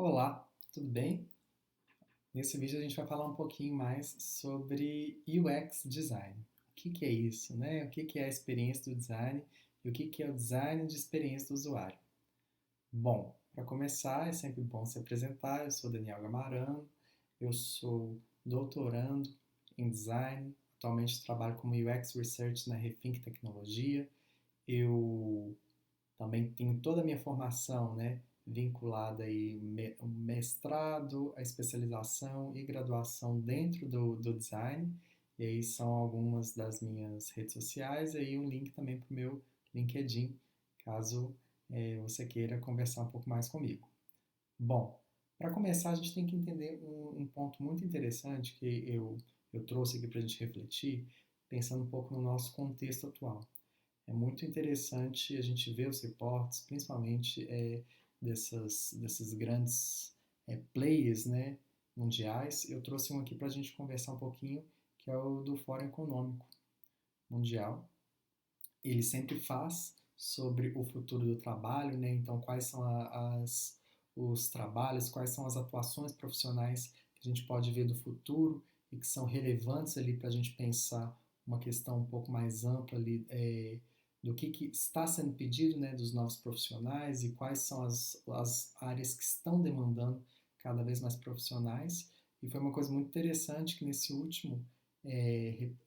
Olá, tudo bem? Nesse vídeo a gente vai falar um pouquinho mais sobre UX design. O que que é isso, né? O que que é a experiência do design e o que que é o design de experiência do usuário. Bom, para começar, é sempre bom se apresentar. Eu sou Daniel Gamarano, eu sou doutorando em design, atualmente trabalho como UX Research na Rethink Tecnologia. Eu também tenho toda a minha formação, né, vinculada aí ao mestrado, a especialização e graduação dentro do design. E aí são algumas das minhas redes sociais e aí um link também para o meu LinkedIn, caso você queira conversar um pouco mais comigo. Bom, para começar a gente tem que entender um ponto muito interessante que eu trouxe aqui para a gente refletir, pensando um pouco no nosso contexto atual. É muito interessante a gente ver os reportes, principalmente desses grandes players, né, mundiais. Eu trouxe um aqui para a gente conversar um pouquinho, que é o do Fórum Econômico Mundial. Ele sempre faz sobre o futuro do trabalho, né? Então, quais são os trabalhos, quais são as atuações profissionais que a gente pode ver do futuro e que são relevantes ali para a gente pensar uma questão um pouco mais ampla ali do que está sendo pedido, né, dos novos profissionais e quais são as áreas que estão demandando cada vez mais profissionais. E foi uma coisa muito interessante que nesse último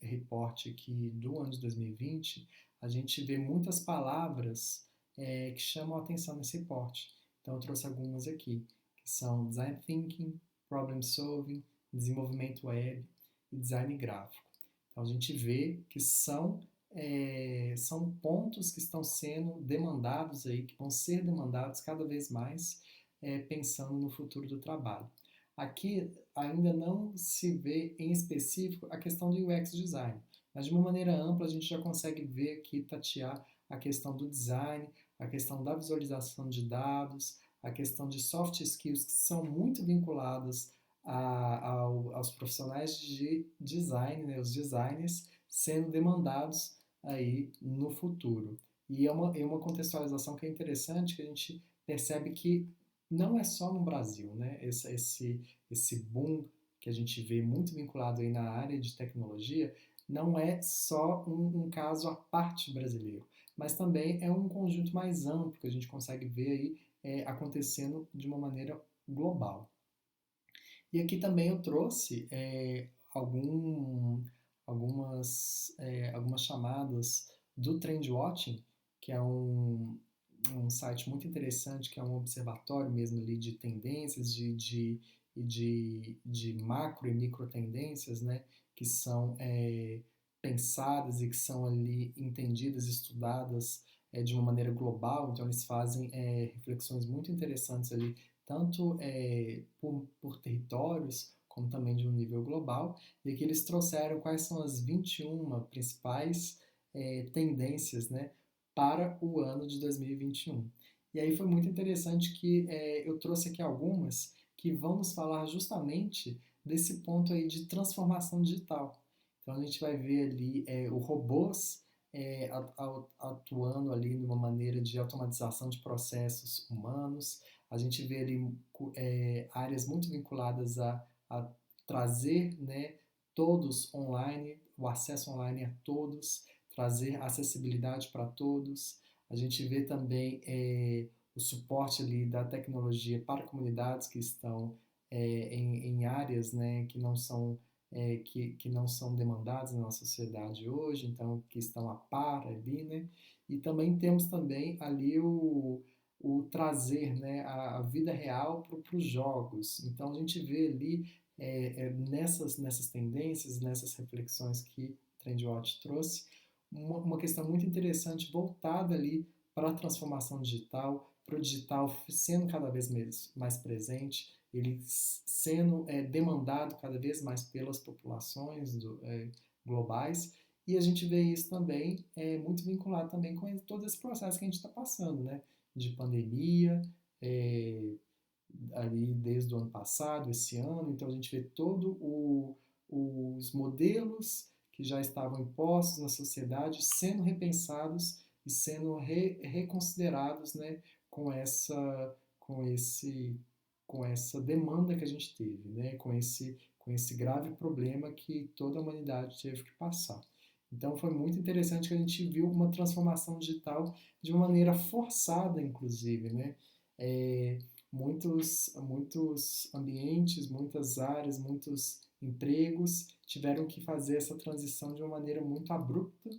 reporte aqui do ano de 2020, a gente vê muitas palavras que chamam a atenção nesse reporte. Então eu trouxe algumas aqui, que são design thinking, problem solving, desenvolvimento web e design gráfico. Então a gente vê que são pontos que estão sendo demandados aí, que vão ser demandados cada vez mais pensando no futuro do trabalho. Aqui ainda não se vê em específico a questão do UX design, mas de uma maneira ampla a gente já consegue ver aqui, tatear a questão do design, a questão da visualização de dados, a questão de soft skills que são muito vinculadas aos profissionais de design, né, os designers sendo demandados aí no futuro. E é uma contextualização que é interessante, que a gente percebe que não é só no Brasil, né? Esse boom que a gente vê muito vinculado aí na área de tecnologia não é só um caso à parte brasileiro, mas também é um conjunto mais amplo que a gente consegue ver aí acontecendo de uma maneira global. E aqui também eu trouxe algumas chamadas do Trendwatching, que é um site muito interessante, que é um observatório mesmo ali de tendências, de macro e micro tendências, né, que são pensadas e que são ali entendidas, estudadas de uma maneira global. Então eles fazem reflexões muito interessantes ali, tanto por territórios, como também de um nível global, e aqui eles trouxeram quais são as 21 principais tendências, né, para o ano de 2021. E aí foi muito interessante que eu trouxe aqui algumas que vão nos falar justamente desse ponto aí de transformação digital. Então a gente vai ver ali o robôs atuando ali numa maneira de automatização de processos humanos. A gente vê ali áreas muito vinculadas a trazer, né, todos online, o acesso online a todos, trazer acessibilidade para todos. A gente vê também o suporte ali da tecnologia para comunidades que estão em áreas, né, que não são demandadas na nossa sociedade hoje, então que estão a par ali, né? E também temos também ali o trazer, né, a vida real para os jogos. Então a gente vê ali nessas tendências, nessas reflexões que o Trendwatch trouxe, uma questão muito interessante voltada ali para a transformação digital, para o digital sendo cada vez mais presente, ele sendo demandado cada vez mais pelas populações globais, e a gente vê isso também muito vinculado também com todo esse processo que a gente está passando, né? De pandemia, é, ali desde o ano passado, esse ano, então a gente vê os modelos que já estavam impostos na sociedade sendo repensados e sendo reconsiderados, né, com esse com essa demanda que a gente teve, né? Com esse grave problema que toda a humanidade teve que passar. Então foi muito interessante que a gente viu uma transformação digital de uma maneira forçada, inclusive, né? É, muitos ambientes, muitas áreas, muitos empregos tiveram que fazer essa transição de uma maneira muito abrupta,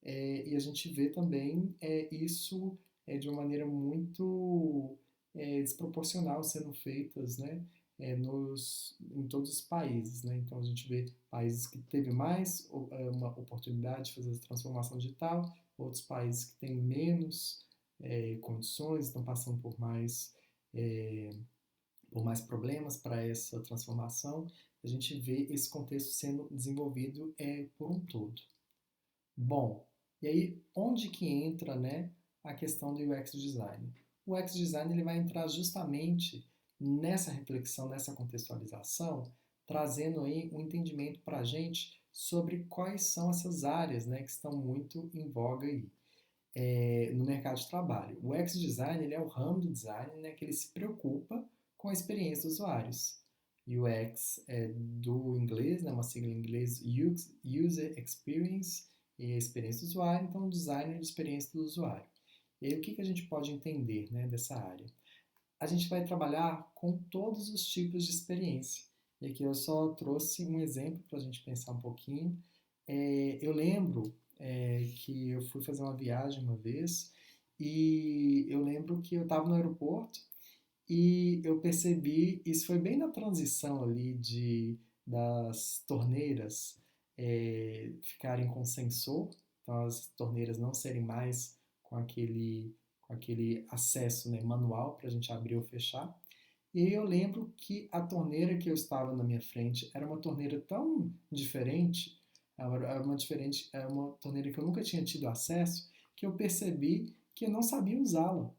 e a gente vê também isso de uma maneira muito desproporcional sendo feitas, né, em todos os países. Né? Então a gente vê países que teve mais uma oportunidade de fazer a transformação digital, outros países que têm menos condições, estão passando por mais problemas para essa transformação. A gente vê esse contexto sendo desenvolvido por um todo. Bom, e aí onde que entra, né, a questão do UX Design? O UX Design ele vai entrar justamente nessa reflexão, nessa contextualização, trazendo aí um entendimento para a gente sobre quais são essas áreas, né, que estão muito em voga aí, no mercado de trabalho. O UX Design ele é o ramo do design, né, que ele se preocupa com a experiência dos usuários. UX é do inglês, né, uma sigla em inglês, User Experience, e a experiência do usuário, então design de experiência do usuário. E aí o que a gente pode entender, né, dessa área? A gente vai trabalhar com todos os tipos de experiência. E aqui eu só trouxe um exemplo para a gente pensar um pouquinho. Eu lembro que eu fui fazer uma viagem uma vez e eu lembro que eu estava no aeroporto e eu percebi, isso foi bem na transição ali das torneiras ficarem com sensor, então as torneiras não serem mais com aquele acesso, né, manual para a gente abrir ou fechar. E aí eu lembro que a torneira que eu estava na minha frente era uma torneira tão diferente, era uma torneira que eu nunca tinha tido acesso, que eu percebi que eu não sabia usá-la.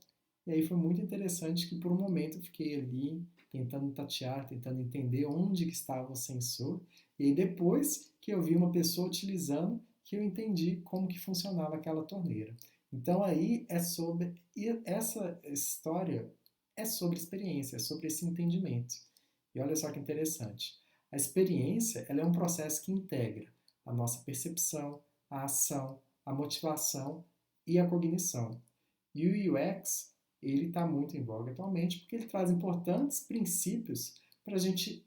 E aí foi muito interessante que por um momento eu fiquei ali tentando tatear, tentando entender onde que estava o sensor. E aí depois que eu vi uma pessoa utilizando, que eu entendi como que funcionava aquela torneira. Então aí essa história é sobre experiência, é sobre esse entendimento. E olha só que interessante. A experiência ela é um processo que integra a nossa percepção, a ação, a motivação e a cognição. E o UX ele está muito em voga atualmente porque ele traz importantes princípios para a gente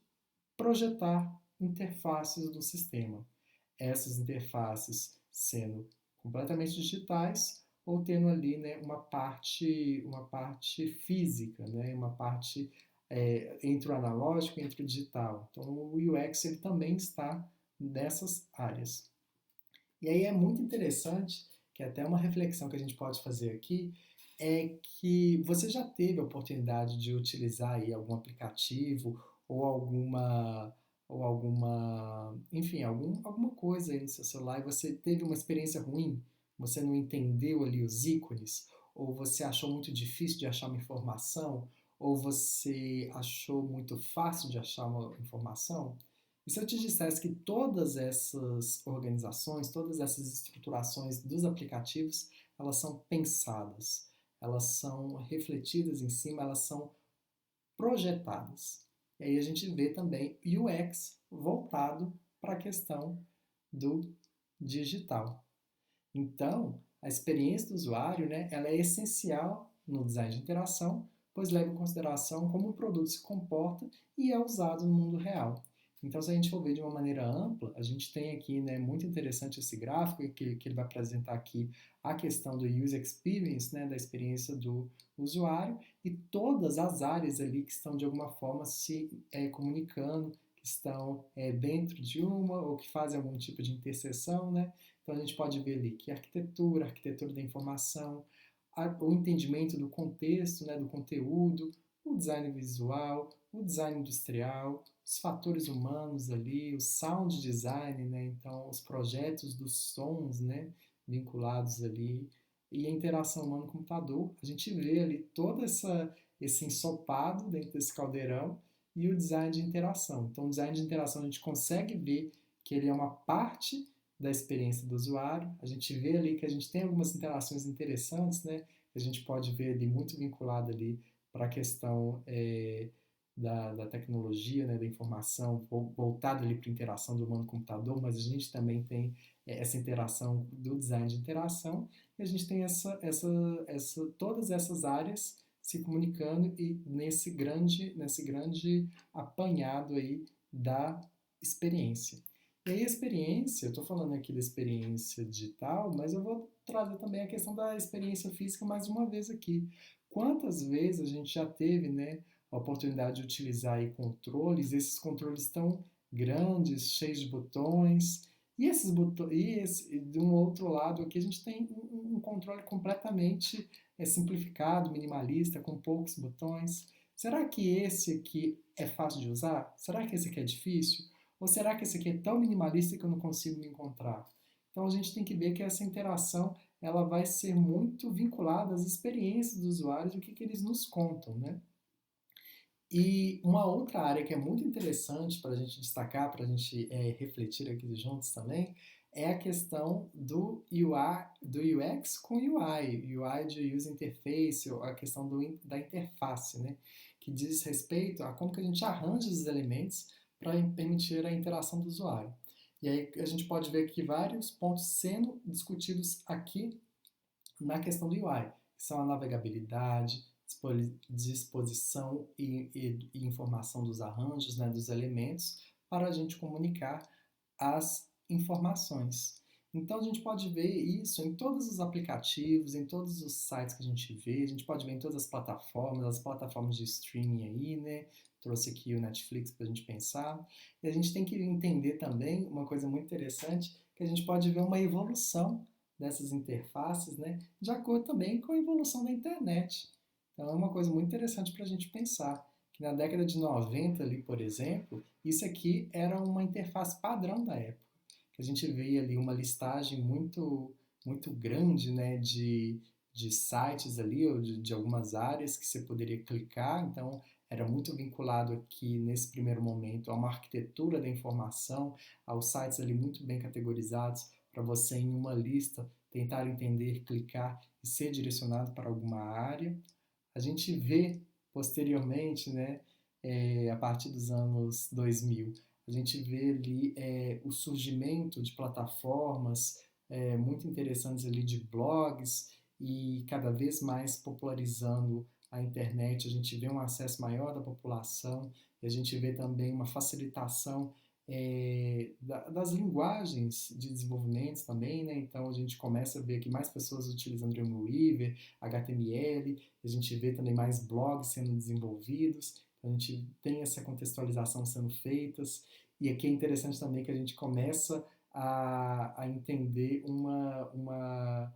projetar interfaces do sistema. Essas interfaces sendo completamente digitais ou tendo ali, né, uma parte física, né, uma parte entre o analógico e entre o digital. Então o UX ele também está nessas áreas. E aí é muito interessante, que é até uma reflexão que a gente pode fazer aqui, é que você já teve a oportunidade de utilizar aí algum aplicativo ou enfim, alguma coisa aí no seu celular e você teve uma experiência ruim, você não entendeu ali os ícones, ou você achou muito difícil de achar uma informação, ou você achou muito fácil de achar uma informação. E se eu te dissesse que todas essas organizações, todas essas estruturações dos aplicativos, elas são pensadas, elas são refletidas em cima, elas são projetadas. E aí a gente vê também UX voltado para a questão do digital. Então, a experiência do usuário, né, ela é essencial no design de interação, pois leva em consideração como o produto se comporta e é usado no mundo real. Então, se a gente for ver de uma maneira ampla, a gente tem aqui, né, muito interessante esse gráfico que ele vai apresentar aqui a questão do user experience, né, da experiência do usuário e todas as áreas ali que estão de alguma forma se comunicando, que estão dentro de uma ou que fazem algum tipo de interseção, né? Então a gente pode ver ali que a arquitetura da informação, o entendimento do contexto, né, do conteúdo, o design visual, o design industrial, os fatores humanos ali, o sound design, né, então os projetos dos sons, né, vinculados ali, e a interação humano-computador. A gente vê ali todo esse ensopado dentro desse caldeirão e o design de interação. Então o design de interação a gente consegue ver que ele é uma parte da experiência do usuário. A gente vê ali que a gente tem algumas interações interessantes, né? Que a gente pode ver ali muito vinculado ali para a questão da tecnologia, né, da informação, voltado ali para a interação do humano-computador, mas a gente também tem essa interação do design de interação, e a gente tem todas essas áreas se comunicando e nesse grande apanhado aí da experiência. E aí a experiência, eu estou falando aqui da experiência digital, mas eu vou trazer também a questão da experiência física mais uma vez aqui. Quantas vezes a gente já teve, né, a oportunidade de utilizar aí controles, esses controles tão grandes, cheios de botões, e esses botões, de um outro lado aqui a gente tem um controle completamente simplificado, minimalista, com poucos botões. Será que esse aqui é fácil de usar? Será que esse aqui é difícil? Ou será que esse aqui é tão minimalista que eu não consigo me encontrar? Então a gente tem que ver que essa interação ela vai ser muito vinculada às experiências dos usuários e o que eles nos contam, né? E uma outra área que é muito interessante para a gente destacar, para a gente refletir aqui juntos também, é a questão do UI, do UX com UI, UI de User Interface, ou a questão da interface, né? Que diz respeito a como que a gente arranja os elementos para permitir a interação do usuário. E aí a gente pode ver aqui vários pontos sendo discutidos aqui na questão do UI, que são a navegabilidade, disposição e informação dos arranjos, né, dos elementos, para a gente comunicar as informações. Então a gente pode ver isso em todos os aplicativos, em todos os sites que a gente vê, a gente pode ver em todas as plataformas de streaming aí, né? Trouxe aqui o Netflix para a gente pensar. E a gente tem que entender também uma coisa muito interessante, que a gente pode ver uma evolução dessas interfaces, né? De acordo também com a evolução da internet. Então é uma coisa muito interessante para a gente pensar, que na década de 90 ali, por exemplo, isso aqui era uma interface padrão da época. Que a gente vê ali uma listagem muito grande, né, de sites ali, ou de algumas áreas que você poderia clicar, então era muito vinculado aqui, nesse primeiro momento, a uma arquitetura da informação, aos sites ali muito bem categorizados, para você em uma lista tentar entender, clicar e ser direcionado para alguma área. A gente vê posteriormente, né, a partir dos anos 2000, a gente vê ali o surgimento de plataformas muito interessantes ali de blogs e cada vez mais popularizando a internet. A gente vê um acesso maior da população e a gente vê também uma facilitação das linguagens de desenvolvimento também, né? Então a gente começa a ver aqui mais pessoas utilizando Dreamweaver, HTML, a gente vê também mais blogs sendo desenvolvidos, a gente tem essa contextualização sendo feitas, e aqui é interessante também que a gente começa a entender uma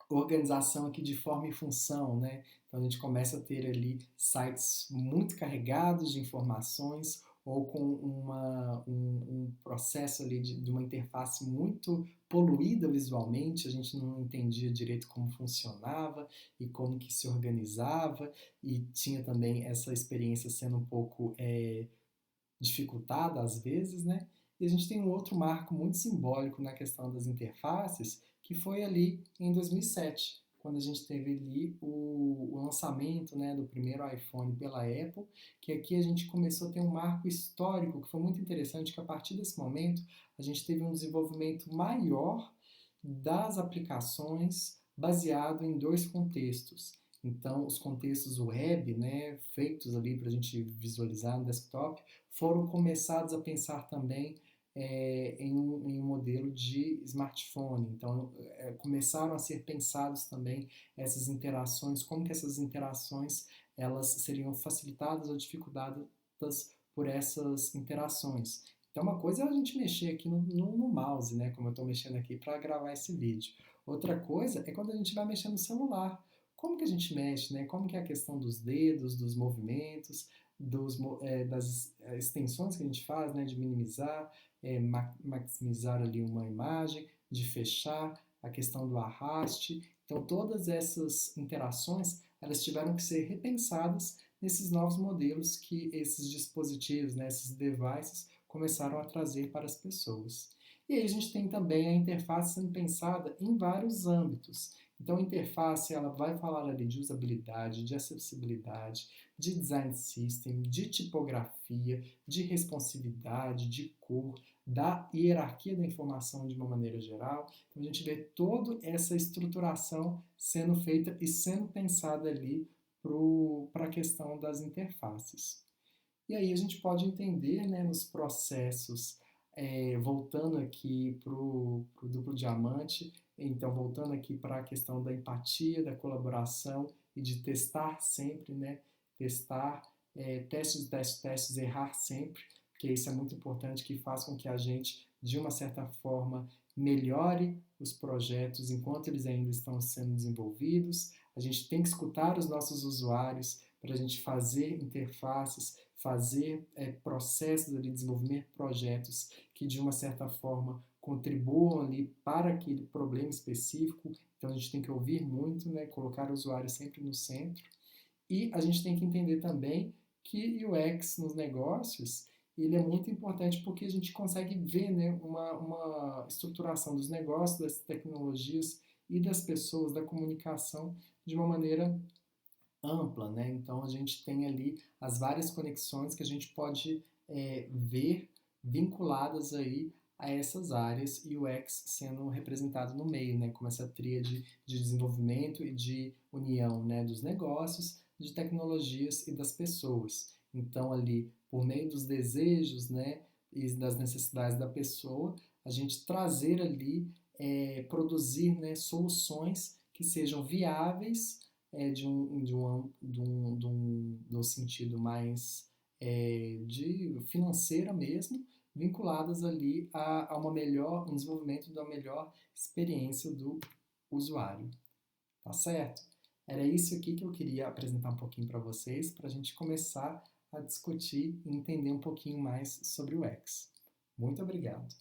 organização aqui de forma e função, né? Então a gente começa a ter ali sites muito carregados de informações ou com um processo ali de uma interface muito poluída visualmente, a gente não entendia direito como funcionava e como que se organizava, e tinha também essa experiência sendo um pouco dificultada às vezes, né? E a gente tem um outro marco muito simbólico na questão das interfaces, que foi ali em 2007, quando a gente teve ali o lançamento, né, do primeiro iPhone pela Apple, que aqui a gente começou a ter um marco histórico, que foi muito interessante, que a partir desse momento a gente teve um desenvolvimento maior das aplicações baseado em dois contextos. Então, os contextos web, né, feitos ali para a gente visualizar no desktop, foram começados a pensar também em um modelo de smartphone. Então, começaram a ser pensados também essas interações, como que essas interações elas seriam facilitadas ou dificultadas por essas interações. Então, uma coisa é a gente mexer aqui no mouse, né, como eu estou mexendo aqui para gravar esse vídeo. Outra coisa é quando a gente vai mexer no celular. Como que a gente mexe, né? Como que é a questão dos dedos, dos movimentos, das extensões que a gente faz, né? De minimizar, maximizar ali uma imagem, de fechar, a questão do arraste. Então, todas essas interações, elas tiveram que ser repensadas nesses novos modelos que esses dispositivos, né? Esses devices, começaram a trazer para as pessoas. E aí a gente tem também a interface sendo pensada em vários âmbitos. Então, a interface ela vai falar ali de usabilidade, de acessibilidade, de design system, de tipografia, de responsividade, de cor, da hierarquia da informação de uma maneira geral. Então, a gente vê toda essa estruturação sendo feita e sendo pensada ali para a questão das interfaces. E aí a gente pode entender, né, nos processos, voltando aqui para o duplo diamante, então voltando aqui para a questão da empatia, da colaboração e de testar sempre, né, testar, testes, testes, testes, errar sempre, porque isso é muito importante, que faz com que a gente, de uma certa forma, melhore os projetos enquanto eles ainda estão sendo desenvolvidos. A gente tem que escutar os nossos usuários para a gente fazer interfaces, fazer processos ali, desenvolver projetos que de uma certa forma contribuam ali para aquele problema específico. Então a gente tem que ouvir muito, né, colocar o usuário sempre no centro. E a gente tem que entender também que o UX nos negócios ele é muito importante porque a gente consegue ver, né, uma estruturação dos negócios, das tecnologias e das pessoas, da comunicação de uma maneira ampla, né? Então a gente tem ali as várias conexões que a gente pode ver vinculadas aí a essas áreas e o X sendo representado no meio, né? Como essa tríade de desenvolvimento e de união, né? Dos negócios, de tecnologias e das pessoas. Então ali, por meio dos desejos, né? E das necessidades da pessoa, a gente trazer ali, produzir, né? Soluções que sejam viáveis de um sentido mais de financeira mesmo, vinculadas ali a um desenvolvimento da melhor experiência do usuário. Tá certo? Era isso aqui que eu queria apresentar um pouquinho para vocês, para a gente começar a discutir e entender um pouquinho mais sobre o X. Muito obrigado!